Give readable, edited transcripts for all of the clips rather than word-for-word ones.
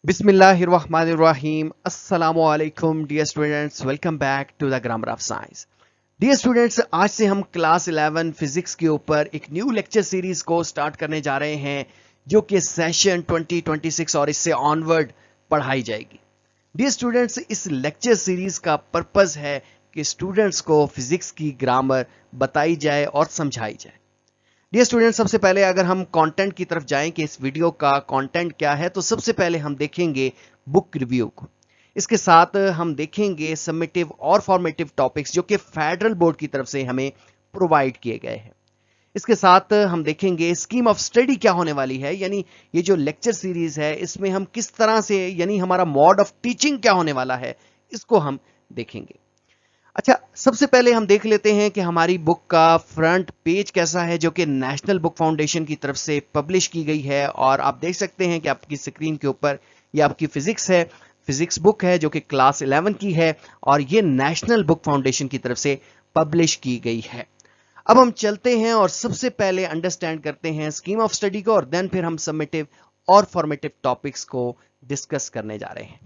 बिस्मिल्लाहिर्रहमानिर्रहीम अस्सलामु अलैकुम dear students, welcome back to the grammar of science. Dear students, आज से हम क्लास 11 फिजिक्स के ऊपर एक न्यू लेक्चर सीरीज को स्टार्ट करने जा रहे हैं जो कि सेशन 2026 और इससे ऑनवर्ड पढ़ाई जाएगी। डियर स्टूडेंट्स, इस लेक्चर सीरीज का पर्पस है कि स्टूडेंट्स को फिजिक्स की ग्रामर बताई जाए और समझाई जाए। डियर स्टूडेंट, सबसे पहले अगर हम कंटेंट की तरफ जाएं कि इस वीडियो का कंटेंट क्या है, तो सबसे पहले हम देखेंगे बुक रिव्यू को। इसके साथ हम देखेंगे समेटिव और फॉर्मेटिव टॉपिक्स जो कि फेडरल बोर्ड की तरफ से हमें प्रोवाइड किए गए हैं। इसके साथ हम देखेंगे स्कीम ऑफ स्टडी क्या होने वाली है, यानी ये जो लेक्चर सीरीज है इसमें हम किस तरह से, यानी हमारा मोड ऑफ टीचिंग क्या होने वाला है, इसको हम देखेंगे। अच्छा, सबसे पहले हम देख लेते हैं कि हमारी बुक का फ्रंट पेज कैसा है, जो कि नेशनल बुक फाउंडेशन की तरफ से पब्लिश की गई है। और आप देख सकते हैं कि आपकी स्क्रीन के ऊपर ये आपकी फिजिक्स है, फिजिक्स बुक है जो कि क्लास 11 की है और ये नेशनल बुक फाउंडेशन की तरफ से पब्लिश की गई है। अब हम चलते हैं और सबसे पहले अंडरस्टैंड करते हैं स्कीम ऑफ स्टडी को, और देन फिर हम समेटिव और फॉर्मेटिव टॉपिक्स को डिस्कस करने जा रहे हैं।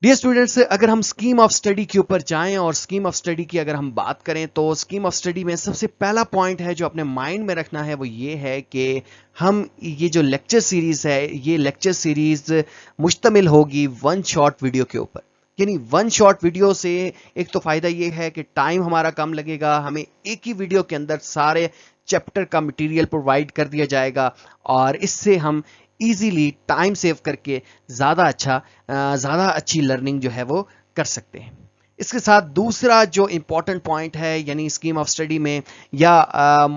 डियर स्टूडेंट्स, अगर हम स्कीम ऑफ स्टडी के ऊपर जाएं और स्कीम ऑफ स्टडी की अगर हम बात करें, तो स्कीम ऑफ स्टडी में सबसे पहला पॉइंट है जो अपने माइंड में रखना है, वो ये है कि हम ये जो लेक्चर सीरीज है, ये लेक्चर सीरीज मुश्तमिल होगी वन शॉर्ट वीडियो के ऊपर। यानी वन शॉर्ट वीडियो से एक तो फायदा ये है कि टाइम हमारा कम लगेगा, हमें एक ही वीडियो के अंदर सारे चैप्टर का मटेरियल प्रोवाइड कर दिया जाएगा और इससे हम इजीली टाइम सेव करके ज़्यादा अच्छी लर्निंग जो है वो कर सकते हैं। इसके साथ दूसरा जो इम्पोर्टेंट पॉइंट है, यानी स्कीम ऑफ स्टडी में या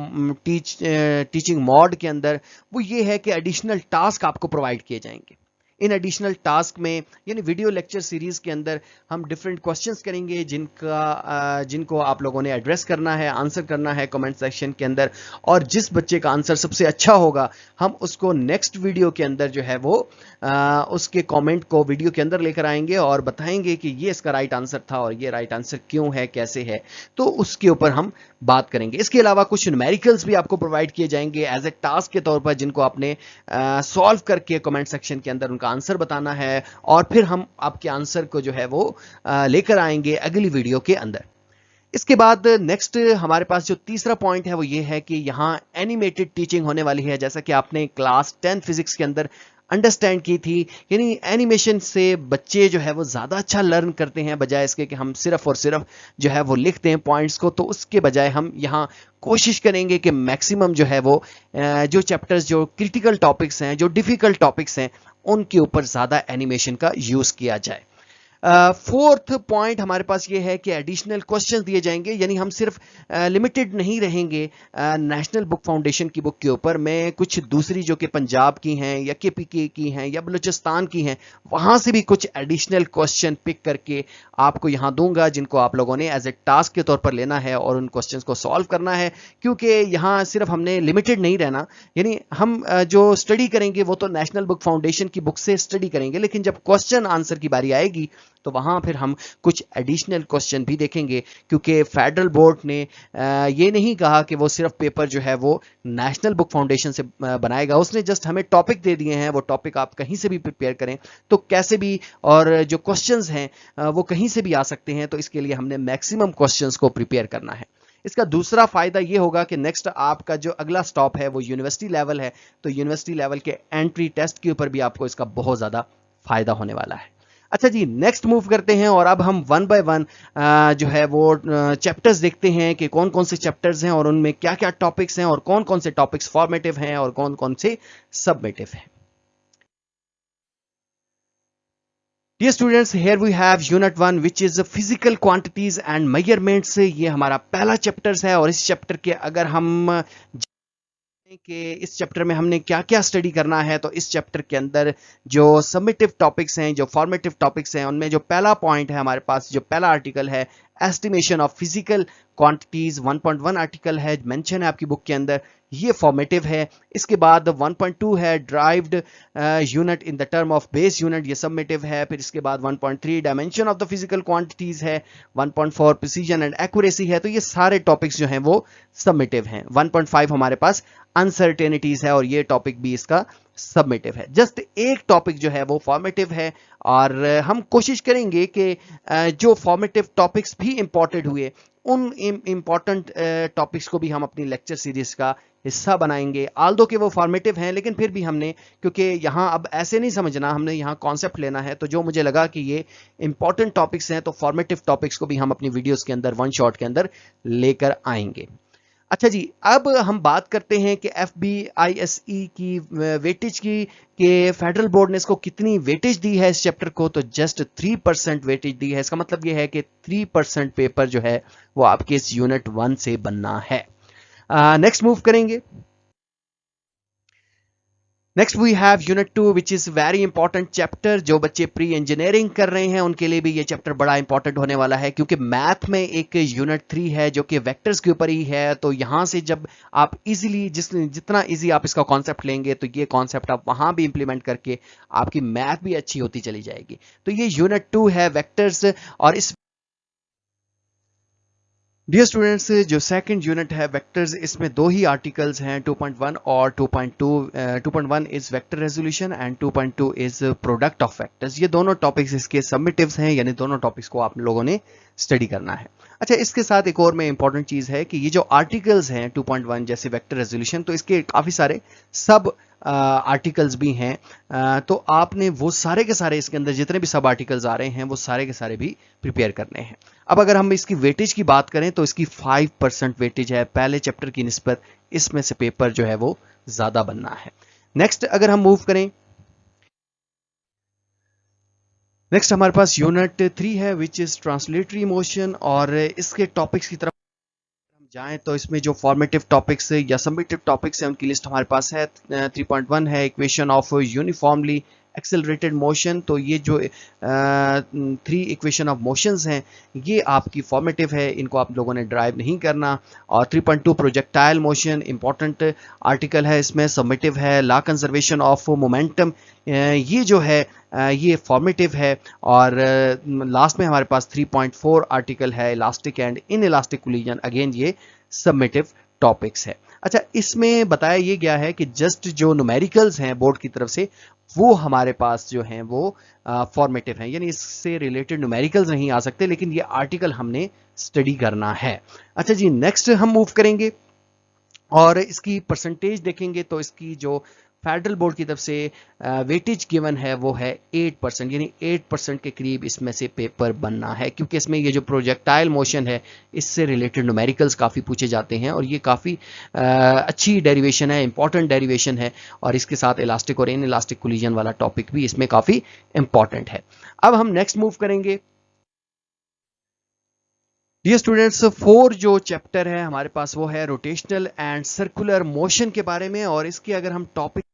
टीचिंग मोड के अंदर, वो ये है कि एडिशनल टास्क आपको प्रोवाइड किए जाएंगे। इन एडिशनल टास्क में, यानी वीडियो लेक्चर सीरीज के अंदर हम डिफरेंट क्वेश्चंस करेंगे जिनको आप लोगों ने एड्रेस करना है, आंसर करना है कमेंट सेक्शन के अंदर। और जिस बच्चे का आंसर सबसे अच्छा होगा, हम उसको नेक्स्ट वीडियो के अंदर जो है वो उसके कमेंट को वीडियो के अंदर लेकर आएंगे और बताएंगे कि ये इसका राइट आंसर था और ये राइट आंसर क्यों है, कैसे है, तो उसके ऊपर हम बात करेंगे। इसके अलावा कुछ न्यूमेरिकल्स भी आपको प्रोवाइड किए जाएंगे एज ए टास्क के तौर पर, जिनको आपने सॉल्व करके कमेंट सेक्शन के अंदर उनका आंसर बताना है और फिर हम आपके आंसर को जो है वो लेकर आएंगे अगली वीडियो के अंदर। इसके बाद नेक्स्ट हमारे पास जो तीसरा पॉइंट है वो ये है कि यहाँ एनिमेटेड टीचिंग होने वाली है, जैसा कि आपने क्लास 10 फिजिक्स के अंदर अंडरस्टैंड की थी। यानी एनिमेशन से बच्चे जो है वो ज़्यादा अच्छा लर्न करते हैं, बजाय इसके कि हम सिर्फ और सिर्फ जो है वो लिखते हैं पॉइंट्स को। तो उसके बजाय हम यहाँ कोशिश करेंगे कि मैक्सिमम जो है वो जो चैप्टर्स, जो क्रिटिकल टॉपिक्स हैं, जो डिफ़िकल्ट टॉपिक्स हैं, उनके ऊपर ज़्यादा एनिमेशन का यूज़ किया जाए। फोर्थ पॉइंट हमारे पास ये है कि एडिशनल क्वेश्चन दिए जाएंगे, यानी हम सिर्फ लिमिटेड नहीं रहेंगे नेशनल बुक फाउंडेशन की बुक के ऊपर। मैं कुछ दूसरी जो कि पंजाब की हैं या केपीके की हैं या बलूचिस्तान की हैं, वहाँ से भी कुछ एडिशनल क्वेश्चन पिक करके आपको यहाँ दूंगा, जिनको आप लोगों ने एज ए टास्क के तौर पर लेना है और उन क्वेश्चंस को सॉल्व करना है। क्योंकि यहाँ सिर्फ हमने लिमिटेड नहीं रहना, यानी हम जो स्टडी करेंगे वो तो नेशनल बुक फाउंडेशन की बुक से स्टडी करेंगे, लेकिन जब क्वेश्चन आंसर की बारी आएगी तो वहां फिर हम कुछ एडिशनल क्वेश्चन भी देखेंगे। क्योंकि फेडरल बोर्ड ने ये नहीं कहा कि वो सिर्फ पेपर जो है वो नेशनल बुक फाउंडेशन से बनाएगा, उसने जस्ट हमें टॉपिक दे दिए हैं। वो टॉपिक आप कहीं से भी प्रिपेयर करें तो कैसे भी, और जो क्वेश्चंस हैं वो कहीं से भी आ सकते हैं, तो इसके लिए हमने मैक्सिमम क्वेश्चंस को प्रिपेयर करना है। इसका दूसरा फायदा ये होगा कि नेक्स्ट आपका जो अगला स्टॉप है वो यूनिवर्सिटी लेवल है, तो यूनिवर्सिटी लेवल के एंट्री टेस्ट के ऊपर भी आपको इसका बहुत ज़्यादा फायदा होने वाला है। अच्छा जी, नेक्स्ट मूव करते हैं और अब हम वन बाय वन जो है वो चैप्टर्स देखते हैं कि कौन कौन से चैप्टर्स हैं और उनमें क्या क्या टॉपिक्स हैं और कौन कौन से टॉपिक्स फॉर्मेटिव हैं और कौन कौन से सबमेटिव हैं। Dear students, here we have unit 1 which is physical quantities and measurements। ये हमारा पहला चैप्टर्स है और इस चैप्टर के अगर हम कि इस चैप्टर में हमने क्या क्या स्टडी करना है, तो इस चैप्टर के अंदर जो समेटिव टॉपिक्स हैं, जो फॉर्मेटिव टॉपिक्स हैं, उनमें जो पहला पॉइंट है हमारे पास, जो पहला आर्टिकल है estimation of physical quantities 1.1 article है, मेंशन है आपकी बुक के अंदर, ये फॉर्मेटिव है। इसके बाद 1.2 है derived unit in the term of base unit, ये सबमिटिव है। फिर इसके बाद 1.3 dimension of the physical quantities है, 1.4 प्रिसीजन एंड एक्यूरेसी है। तो ये सारे टॉपिक्स जो हैं वो सबमिटिव हैं। 1.5 हमारे पास अनसर्टेनिटीज है और ये टॉपिक भी इसका सबमिटिव है। जस्ट एक टॉपिक जो है वो फॉर्मेटिव है और हम कोशिश करेंगे कि जो फॉर्मेटिव टॉपिक्स भी इंपॉर्टेंट हुए उन इंपॉर्टेंट टॉपिक्स को भी हम अपनी लेक्चर सीरीज का हिस्सा बनाएंगे। आल्दो के वो फॉर्मेटिव हैं लेकिन फिर भी हमने, क्योंकि यहाँ अब ऐसे नहीं समझना, हमने यहाँ कॉन्सेप्ट लेना है, तो जो मुझे लगा कि ये इंपॉर्टेंट टॉपिक्स हैं तो फॉर्मेटिव टॉपिक्स को भी हम अपनी वीडियोस के अंदर वन शॉट के अंदर लेकर आएंगे। अच्छा जी, अब हम बात करते हैं कि FBISE की वेटेज की, कि फेडरल बोर्ड ने इसको कितनी वेटेज दी है इस चैप्टर को। तो जस्ट 3% वेटेज दी है। इसका मतलब यह है कि 3% पेपर जो है वो आपके इस यूनिट 1 से बनना है। नेक्स्ट मूव करेंगे। Next we have unit 2 which is very important chapter. जो बच्चे प्री इंजीनियरिंग कर रहे हैं उनके लिए भी ये चैप्टर बड़ा इंपॉर्टेंट होने वाला है, क्योंकि मैथ में एक यूनिट 3 है जो कि वेक्टर्स के ऊपर ही है। तो यहां से जब आप इजीली, जितना इजी आप इसका कॉन्सेप्ट लेंगे तो ये कॉन्सेप्ट आप वहां भी इंप्लीमेंट करके आपकी मैथ भी अच्छी होती चली जाएगी। तो ये यूनिट 2 है वेक्टर्स। और इस डियर स्टूडेंट्स, जो सेकंड यूनिट है वेक्टर्स, इसमें दो ही आर्टिकल्स हैं, 2.1 और 2.2। 2.1 is vector resolution and 2.2 is product of vectors. ये दोनों टॉपिक्स इसके सबमिटिव्स हैं, यानी दोनों टॉपिक्स को आप लोगों ने स्टडी करना है। अच्छा, इसके साथ एक और में इंपॉर्टेंट चीज है कि ये जो आर्टिकल्स हैं 2.1 जैसे वेक्टर रेजोल्यूशन, तो इसके काफी सारे सब आर्टिकल्स भी हैं। तो आपने वो सारे के सारे इसके अंदर जितने भी सब आर्टिकल्स आ रहे हैं वो सारे के सारे भी प्रिपेयर करने हैं। अब अगर हम इसकी वेटेज की बात करें तो इसकी 5% वेटेज है। पहले चैप्टर की निस्बत इसमें से पेपर जो है वो ज्यादा बनना है। नेक्स्ट अगर हम मूव करें, नेक्स्ट हमारे पास यूनिट 3 है विच इज ट्रांसलेटरी मोशन। और इसके टॉपिक्स की तरफ जाएं तो इसमें जो फॉर्मेटिव टॉपिक्स या सबमिटिव टॉपिक्स हैं उनकी लिस्ट हमारे पास है। 3.1 है equation of uniformly accelerated motion. तो ये जो 3 इक्वेशन ऑफ मोशंस हैं ये आपकी फॉर्मेटिव है, इनको आप लोगों ने ड्राइव नहीं करना। और 3.2 प्रोजेक्टाइल मोशन इंपॉर्टेंट आर्टिकल है, इसमें सबमिटिव है। लॉ कंजर्वेशन ऑफ मोमेंटम, ये जो है ये फॉर्मेटिव है। और लास्ट में हमारे पास 3.4 आर्टिकल है elastic and in elastic collision, again ये सबमिटिव टॉपिक्स है। अच्छा, इसमें बताया ये गया है कि जस्ट जो न्यूमेरिकल्स हैं बोर्ड की तरफ से वो हमारे पास जो हैं वो फॉर्मेटिव हैं, यानी इससे रिलेटेड न्यूमेरिकल्स नहीं आ सकते, लेकिन ये आर्टिकल हमने स्टडी करना है। अच्छा जी, नेक्स्ट हम मूव करेंगे और इसकी परसेंटेज देखेंगे। तो इसकी जो फेडरल बोर्ड की तरफ से वेटेज गिवन है वो है 8%, यानी 8% के करीब इसमें से पेपर बनना है, क्योंकि इसमें ये जो प्रोजेक्टाइल मोशन है इससे रिलेटेड न्यूमेरिकल्स काफ़ी पूछे जाते हैं और ये काफ़ी अच्छी डेरिवेशन है, इंपॉर्टेंट डेरिवेशन है। और इसके साथ इलास्टिक और इन इलास्टिक कोलिजन वाला टॉपिक भी इसमें काफ़ी इंपॉर्टेंट है। अब हम नेक्स्ट मूव करेंगे। डियर स्टूडेंट्स, 4 जो चैप्टर है हमारे पास वो है रोटेशनल एंड सर्कुलर मोशन के बारे में। और इसके अगर हम टॉपिक,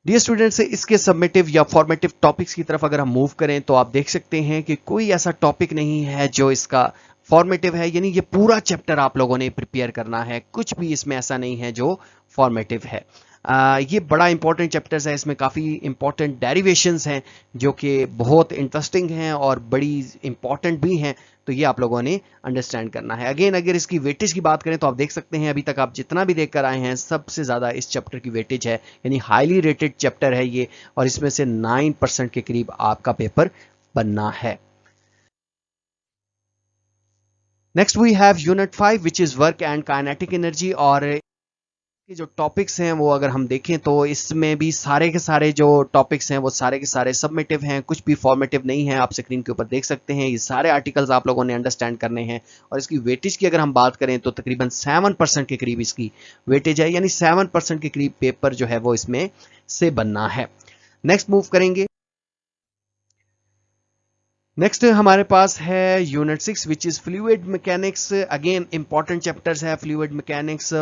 डियर स्टूडेंट्स, इसके सबमिटिव या फॉर्मेटिव टॉपिक्स की तरफ अगर हम मूव करें तो आप देख सकते हैं कि कोई ऐसा टॉपिक नहीं है जो इसका फॉर्मेटिव है, यानी ये पूरा चैप्टर आप लोगों ने प्रिपेयर करना है, कुछ भी इसमें ऐसा नहीं है जो फॉर्मेटिव है। ये बड़ा इंपॉर्टेंट चैप्टर्स है, इसमें काफ़ी इंपॉर्टेंट डेरिवेशंस हैं जो कि बहुत इंटरेस्टिंग हैं और बड़ी इंपॉर्टेंट भी हैं। तो ये आप लोगों ने अंडरस्टैंड करना है। अगेन अगर इसकी वेटेज की बात करें तो आप देख सकते हैं अभी तक आप जितना भी देख कर आए हैं सबसे ज़्यादा इस चैप्टर की वेटेज है, यानी हाईली रेटेड चैप्टर है ये। और इसमें से 9% के करीब आपका पेपर बनना है। Next we have unit 5 which is work and kinetic energy. और के जो टॉपिक्स हैं वो अगर हम देखें तो इसमें भी सारे के सारे जो टॉपिक्स हैं वो सारे के सारे सबमिटिव हैं, कुछ भी फॉर्मेटिव नहीं है। आप स्क्रीन के ऊपर देख सकते हैं ये सारे आर्टिकल्स आप लोगों ने अंडरस्टैंड करने हैं। और इसकी वेटेज की अगर हम बात करें तो तकरीबन 7% के करीब इसकी वेटेज है, यानी 7% के करीब पेपर जो है वो इसमें से बनना है। नेक्स्ट मूव करेंगे। नेक्स्ट हमारे पास है unit 6 which is fluid mechanics. Again important chapters है फ्लूइड मैकेनिक्स।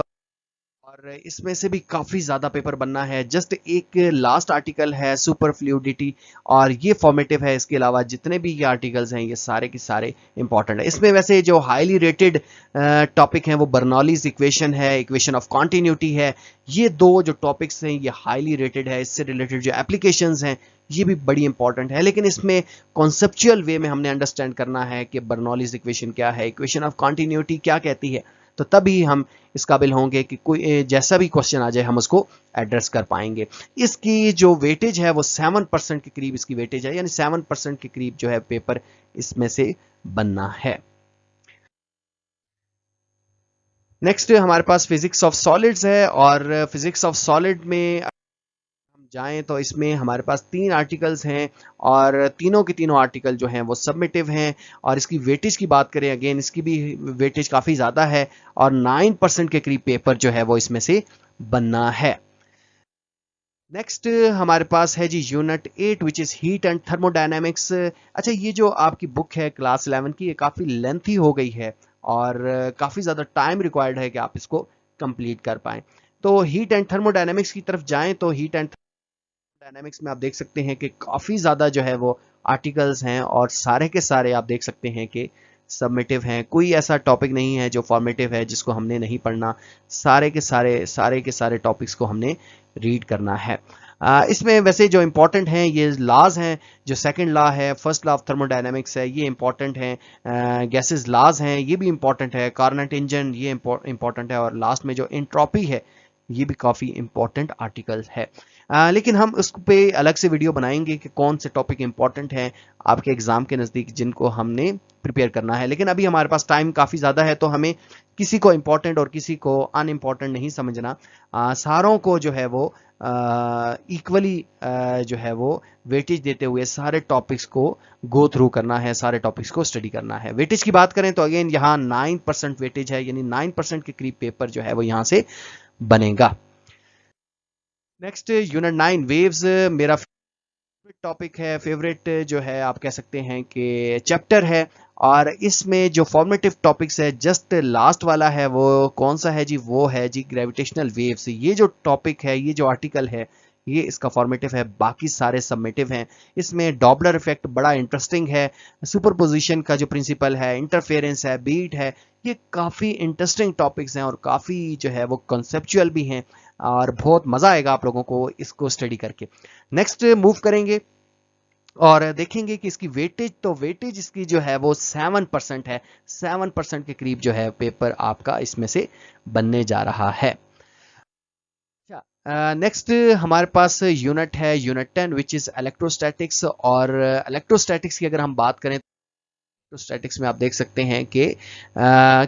और इसमें से भी काफ़ी ज़्यादा पेपर बनना है। जस्ट एक लास्ट आर्टिकल है सुपर फ्लूइडिटी और ये फॉर्मेटिव है। इसके अलावा जितने भी ये आर्टिकल्स हैं ये सारे के सारे इंपॉर्टेंट है। इसमें वैसे जो हाईली रेटेड टॉपिक हैं वो बर्नौलीज इक्वेशन है, इक्वेशन ऑफ कॉन्टिन्यूटी है। ये दो जो टॉपिक्स हैं ये हाईली रेटेड है। इससे रिलेटेड जो एप्लीकेशंस हैं ये भी बड़ी इंपॉर्टेंट है, लेकिन इसमें कॉन्सेप्चुअल वे में हमने अंडरस्टैंड करना है कि बर्नौलीज इक्वेशन क्या है, इक्वेशन ऑफ कॉन्टिन्यूटी क्या कहती है, तो तभी हम इस काबिल होंगे कि कोई जैसा भी क्वेश्चन आ जाए हम उसको एड्रेस कर पाएंगे। इसकी जो वेटेज है वो 7% के करीब इसकी वेटेज है, यानी 7% के करीब जो है पेपर इसमें से बनना है। नेक्स्ट हमारे पास फिजिक्स ऑफ सॉलिड्स है और फिजिक्स ऑफ सॉलिड में हम जाएं तो इसमें हमारे पास 3 आर्टिकल्स हैं और तीनों के तीनों आर्टिकल जो हैं वो सबमिटिव हैं। और इसकी वेटेज की बात करें, अगेन इसकी भी वेटेज काफ़ी ज़्यादा है और 9% के करीब पेपर जो है वो इसमें से बनना है। नेक्स्ट हमारे पास है जी unit 8 which is heat and thermodynamics. अच्छा, ये जो आपकी बुक है क्लास 11 की ये काफ़ी लेंथी हो गई है और काफ़ी ज़्यादा टाइम रिक्वायर्ड है कि आप इसको कंप्लीट कर पाएँ। तो हीट एंड थर्मोडायनेमिक्स की तरफ जाएं तो हीट एंड डायनामिक्स में आप देख सकते हैं कि काफ़ी ज़्यादा जो है वो आर्टिकल्स हैं और सारे के सारे आप देख सकते हैं कि सबमिटिव हैं। कोई ऐसा टॉपिक नहीं है जो फॉर्मेटिव है जिसको हमने नहीं पढ़ना। सारे के सारे टॉपिक्स को हमने रीड करना है। इसमें वैसे जो इंपॉर्टेंट हैं ये लॉज हैं। जो सेकंड लॉ है, फर्स्ट लॉ ऑफ थर्मोडायनेमिक्स है, ये इंपॉर्टेंट हैं। गैसेस लॉज हैं, ये भी इंपॉर्टेंट है। कार्नट इंजन ये इंपॉर्टेंट है और लास्ट में जो एंट्रोपी है ये भी काफ़ी इंपॉर्टेंट आर्टिकल है। लेकिन हम उस पे अलग से वीडियो बनाएंगे कि कौन से टॉपिक इंपॉर्टेंट हैं आपके एग्जाम के नज़दीक जिनको हमने प्रिपेयर करना है। लेकिन अभी हमारे पास टाइम काफ़ी ज़्यादा है तो हमें किसी को इंपॉर्टेंट और किसी को अनइम्पॉर्टेंट नहीं समझना। सारों को जो है वो इक्वली जो है वो वेटेज देते हुए सारे टॉपिक्स को गो थ्रू करना है, सारे टॉपिक्स को स्टडी करना है। वेटेज की बात करें तो अगेन यहाँ 9% वेटेज है, यानी 9% के करीब पेपर जो है वो यहाँ से बनेगा। नेक्स्ट यूनिट 9 वेव्स मेरा फेवरेट टॉपिक है, फेवरेट जो है आप कह सकते हैं कि चैप्टर है। और इसमें जो फॉर्मेटिव टॉपिक्स है जस्ट लास्ट वाला है वो कौन सा है जी, वो है जी ग्रेविटेशनल वेव्स। ये जो टॉपिक है, ये जो आर्टिकल है ये इसका फॉर्मेटिव है, बाकी सारे सबमिटिव हैं। इसमें डॉपलर इफेक्ट बड़ा इंटरेस्टिंग है, सुपरपोजिशन का जो प्रिंसिपल है, इंटरफेरेंस है, बीट है, ये काफ़ी इंटरेस्टिंग टॉपिक्स हैं और काफ़ी जो है वो कॉन्सेप्चुअल भी हैं और बहुत मज़ा आएगा आप लोगों को इसको स्टडी करके। नेक्स्ट मूव करेंगे और देखेंगे कि इसकी वेटेज, तो वेटेज इसकी जो है वो 7% है। 7% के करीब जो है पेपर आपका इसमें से बनने जा रहा है। नेक्स्ट हमारे पास यूनिट है यूनिट 10 विच इज़ इलेक्ट्रोस्टैटिक्स। और इलेक्ट्रोस्टैटिक्स की अगर हम बात करें तो स्टैटिक्स में आप देख सकते हैं कि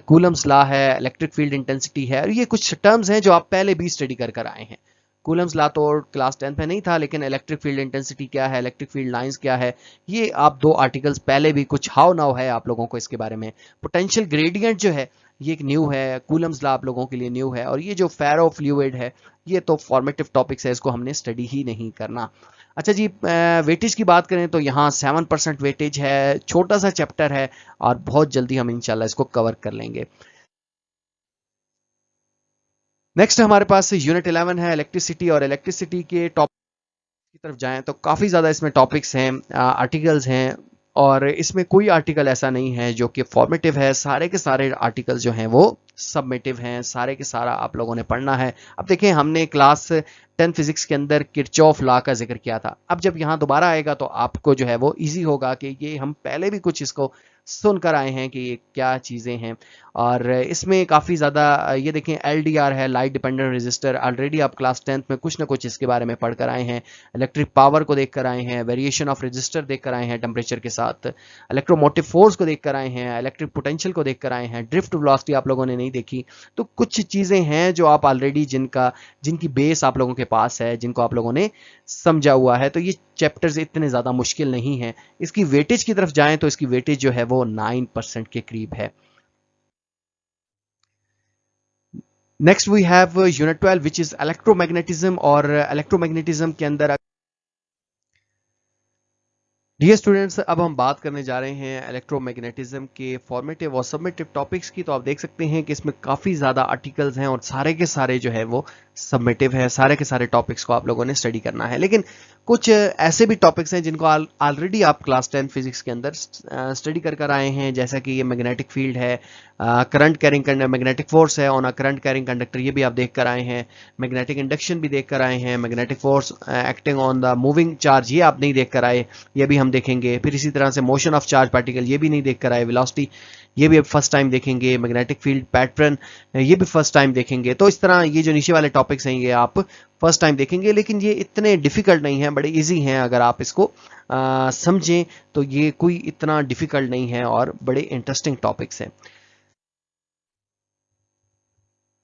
कूलम्स लॉ है, इलेक्ट्रिक फील्ड इंटेंसिटी है और ये कुछ टर्म्स हैं जो आप पहले भी स्टडी कर कर आए हैं। कूलम्स लॉ तो क्लास 10 में नहीं था, लेकिन इलेक्ट्रिक फील्ड इंटेंसिटी क्या है, इलेक्ट्रिक फील्ड लाइंस क्या है, ये आप 2 आर्टिकल्स पहले भी कुछ हाउ नाउ है आप लोगों को इसके बारे में। पोटेंशियल ग्रेडियंट जो है ये एक न्यू है, कूलम्स लॉ आप लोगों के लिए न्यू है। और ये जो फेरो फ्लूइड है ये तो फॉर्मेटिव टॉपिक्स है, इसको हमने स्टडी ही नहीं करना। अच्छा जी, वेटेज की बात करें तो यहाँ 7% वेटेज है, छोटा सा चैप्टर है और बहुत जल्दी हम इंशाल्लाह इसको कवर कर लेंगे। नेक्स्ट हमारे पास यूनिट 11 है इलेक्ट्रिसिटी। और इलेक्ट्रिसिटी के टॉपिक की तरफ जाएं तो काफ़ी ज़्यादा इसमें टॉपिक्स हैं, आर्टिकल्स हैं और इसमें कोई आर्टिकल ऐसा नहीं है जो कि फॉर्मेटिव है। सारे के सारे आर्टिकल्स जो हैं वो सबमिटिव हैं, सारे के सारा आप लोगों ने पढ़ना है। अब देखें, हमने क्लास 10 फिजिक्स के अंदर किरचॉफ लॉ का जिक्र किया था। अब जब यहाँ दोबारा आएगा तो आपको जो है वो इजी होगा कि ये हम पहले भी कुछ इसको सुनकर आए हैं कि ये क्या चीज़ें हैं। और इसमें काफ़ी ज़्यादा ये देखें LDR है, लाइट डिपेंडेंट रेजिस्टर, ऑलरेडी आप क्लास 10th में कुछ ना कुछ इसके बारे में पढ़ कर आए हैं। इलेक्ट्रिक पावर को देख कर आए हैं, वेरिएशन ऑफ रेजिस्टर देख कर आए हैं टेम्परेचर के साथ, इलेक्ट्रोमोटिव फोर्स को देख कर आए हैं, इलेक्ट्रिक पोटेंशियल को देख कर आए हैं, ड्रिफ्ट वेलोसिटी आप लोगों ने नहीं देखी। तो कुछ चीज़ें हैं जो आप ऑलरेडी जिनकी बेस आप लोगों के पास है, जिनको आप लोगों ने समझा हुआ है। तो ये चैप्टर्स इतने ज़्यादा मुश्किल नहीं हैं। इसकी वेटेज की तरफ जाएं तो इसकी वेटेज जो है वो 9% के करीब है। Next we have unit 12 which is electromagnetism. और इलेक्ट्रोमैग्नेटिज्म के अंदर डियर स्टूडेंट्स, अब हम बात करने जा रहे हैं इलेक्ट्रोमैग्नेटिज्म के फॉर्मेटिव और सबमिटिव टॉपिक्स की। तो आप देख सकते हैं कि इसमें काफ़ी ज़्यादा आर्टिकल्स हैं और सारे के सारे जो है वो सबमिटिव है। सारे के सारे टॉपिक्स को आप लोगों ने स्टडी करना है, लेकिन कुछ ऐसे भी टॉपिक्स हैं जिनको ऑलरेडी आप क्लास 10 फिजिक्स के अंदर स्टडी कर आए हैं, जैसा कि ये मैग्नेटिक फील्ड है, करंट कैरिंग मैग्नेटिक फोर्स है on a current carrying conductor, ये भी आप देख कर आए हैं। मैग्नेटिक इंडक्शन भी देख कर आए हैं। Magnetic force acting on the moving charge, ये आप नहीं देख कर आए, ये भी हम देखेंगे। फिर इसी तरह से मोशन ऑफ चार्ज पार्टिकल, ये भी नहीं देख कर आए। वेलोसिटी, ये भी अब फर्स्ट टाइम देखेंगे। मैग्नेटिक फील्ड पैटर्न, ये भी फर्स्ट टाइम देखेंगे। तो इस तरह ये जो नीचे वाले टॉपिक्स हैं ये आप फर्स्ट टाइम देखेंगे, लेकिन ये इतने डिफिकल्ट नहीं हैं, बड़े इजी हैं। अगर आप इसको समझें तो ये कोई इतना डिफिकल्ट नहीं है और बड़े इंटरेस्टिंग टॉपिक्स हैं।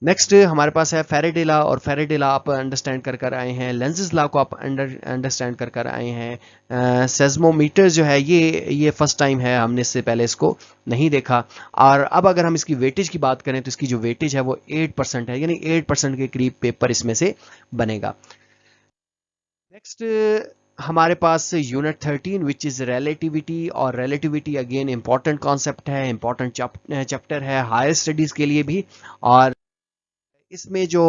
नेक्स्ट हमारे पास है फैराडे लॉ, और फैराडे लॉ आप अंडरस्टैंड कर आए हैं। लेंजेस लॉ को आप अंडरस्टैंड कर आए हैं। सेस्मोमीटर जो है ये फर्स्ट टाइम है, हमने इससे पहले इसको नहीं देखा। और अब अगर हम इसकी वेटेज की बात करें तो इसकी जो वेटेज है वो 8% है, यानी 8% के करीब पेपर इसमें से बनेगा। नेक्स्ट हमारे पास यूनिट 13 विच इज रिलेटिविटी, और रिलेटिविटी अगेन इंपॉर्टेंट कॉन्सेप्ट है, इंपॉर्टेंट चैप्टर है हायर स्टडीज के लिए भी। और इसमें जो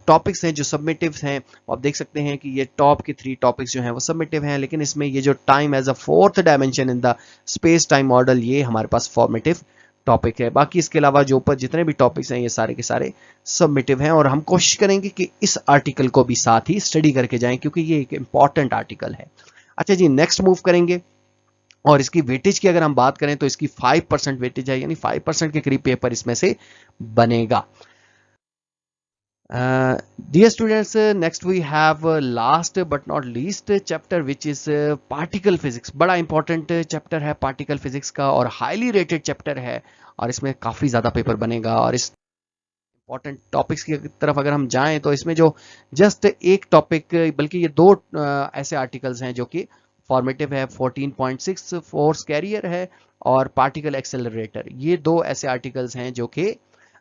टॉपिक्स हैं जो सबमिटिव्स हैं, आप देख सकते हैं कि ये टॉप के 3 टॉपिक्स जो हैं वो सबमिटिव हैं, लेकिन इसमें ये जो time as a fourth dimension in the space time model, ये हमारे पास फॉर्मेटिव टॉपिक है। बाकी इसके अलावा जो ऊपर जितने भी टॉपिक्स हैं ये सारे के सारे सबमिटिव हैं, और हम कोशिश करेंगे कि इस आर्टिकल को भी साथ ही स्टडी करके जाएं, क्योंकि ये एक इंपॉर्टेंट आर्टिकल है। अच्छा जी, नेक्स्ट मूव करेंगे, और इसकी वेटेज की अगर हम बात करें तो इसकी 5% वेटेज है, यानी 5% के करीब पेपर इसमें से बनेगा। Dear students, next we have last but not least chapter which is particle physics। बड़ा इंपॉर्टेंट चैप्टर है पार्टिकल फिजिक्स का, और हाईली रेटेड चैप्टर है, और इसमें काफ़ी ज़्यादा पेपर बनेगा। और इस इंपॉर्टेंट टॉपिक्स की तरफ अगर हम जाएं तो इसमें जो जस्ट एक टॉपिक, बल्कि ये 2 ऐसे आर्टिकल्स हैं जो कि फॉर्मेटिव है। 14.6 फोर्स कैरियर है, और पार्टिकल एक्सेलरेटर, ये 2 ऐसे आर्टिकल्स हैं जो कि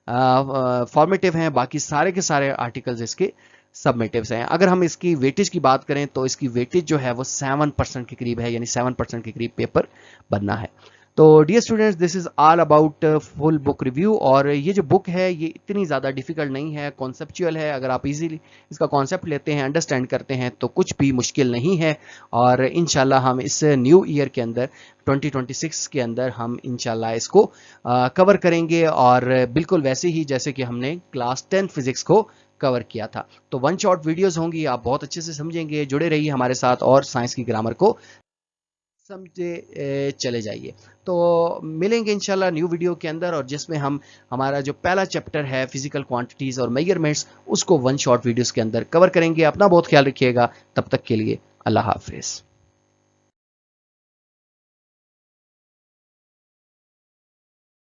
फॉर्मेटिव हैं। बाकी सारे के सारे आर्टिकल्स इसके सबमिटिव्स हैं। अगर हम इसकी वेटेज की बात करें तो इसकी वेटेज जो है वो 7% के करीब है, यानी 7% के करीब पेपर बनना है। तो dear students, this is all about full book review. और ये जो बुक है ये इतनी ज़्यादा डिफिकल्ट नहीं है, कॉन्सेप्चुअल है। अगर आप इजीली इसका कॉन्सेप्ट लेते हैं, अंडरस्टैंड करते हैं, तो कुछ भी मुश्किल नहीं है। और इंशाल्लाह हम इस न्यू ईयर के अंदर 2026 के अंदर हम इंशाल्लाह इसको कवर करेंगे, और बिल्कुल वैसे ही जैसे कि हमने क्लास 10 फिजिक्स को कवर किया था। तो 1 शॉट वीडियोस होंगी, आप बहुत अच्छे से समझेंगे। जुड़े रहिए हमारे साथ और साइंस की ग्रामर को समझे चले जाइए। तो मिलेंगे इंशाल्लाह न्यू वीडियो के अंदर, और जिसमें हम हमारा जो पहला चैप्टर है फिजिकल क्वांटिटीज और मेजरमेंट्स, उसको 1 शॉट वीडियोस के अंदर कवर करेंगे। अपना बहुत ख्याल रखिएगा, तब तक के लिए अल्लाह हाफिज।